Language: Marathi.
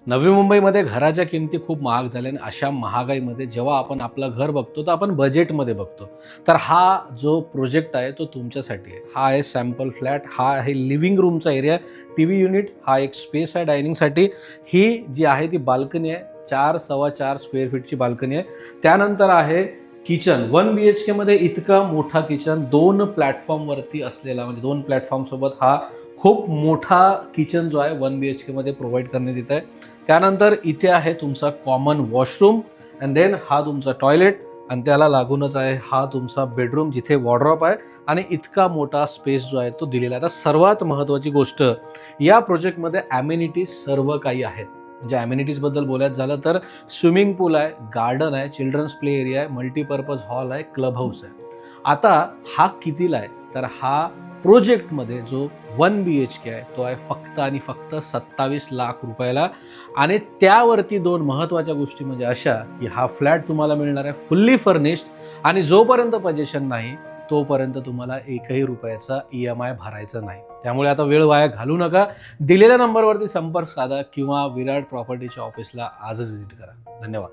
नवी मुंबईमध्ये घराच्या किमती खूप महाग झाल्या आणि अशा महागाईमध्ये जेव्हा आपण आपलं घर बघतो तर आपण बजेटमध्ये बघतो. तर हा जो प्रोजेक्ट आहे तो तुमच्यासाठी आहे. हा आहे सॅम्पल फ्लॅट, हा आहे लिव्हिंग रूमचा एरिया, टीव्ही युनिट, हा एक स्पेस आहे डायनिंगसाठी. ही जी आहे ती बाल्कनी आहे, 4 स्क्वेअर फीटची बाल्कनी आहे. त्यानंतर आहे किचन. 1 BHK मध्ये इतका मोठा किचन, 2 प्लॅटफॉर्मवरती असलेला, म्हणजे 2 प्लॅटफॉर्मसोबत हा खूप मोठा किचन जो आहे 1 BHK मध्ये प्रोव्हाइड करण्यात येत आहे. त्यानंतर इथे आहे तुमचा कॉमन वॉशरूम अँड देन हा तुमचा टॉयलेट आणि त्याला लागूनच आहे हा तुमचा बेडरूम, जिथे वॉर्डरोब आहे आणि इतका मोठा स्पेस जो आहे तो दिलेला आहे. आता सर्वात महत्त्वाची गोष्ट, या प्रोजेक्टमध्ये ॲम्युनिटीज सर्व काही आहेत. म्हणजे ॲम्युनिटीजबद्दल बोलायचं झालं तर स्विमिंग पूल आहे, गार्डन आहे, चिल्ड्रन्स प्ले एरिया आहे, मल्टीपर्पज हॉल आहे, क्लब हाऊस आहे. आता हा कितीला आहे, तर हा प्रोजेक्टमध्ये जो 1 BHK आहे तो आहे फक्त आणि फक्त 27 लाख रुपयाला. आणि त्यावरती 2 महत्त्वाच्या गोष्टी म्हणजे अशा की हा फ्लॅट तुम्हाला मिळणार आहे फुल्ली फर्निश्ड आणि जोपर्यंत पोजेशन नाही तोपर्यंत तुम्हाला एकही रुपयाचा EMI भरायचा नाही. त्यामुळे आता वेळ वाया घालू नका. दिलेल्या नंबरवरती संपर्क साधा किंवा विराट प्रॉपर्टीच्या ऑफिसला आजच व्हिजिट करा. धन्यवाद.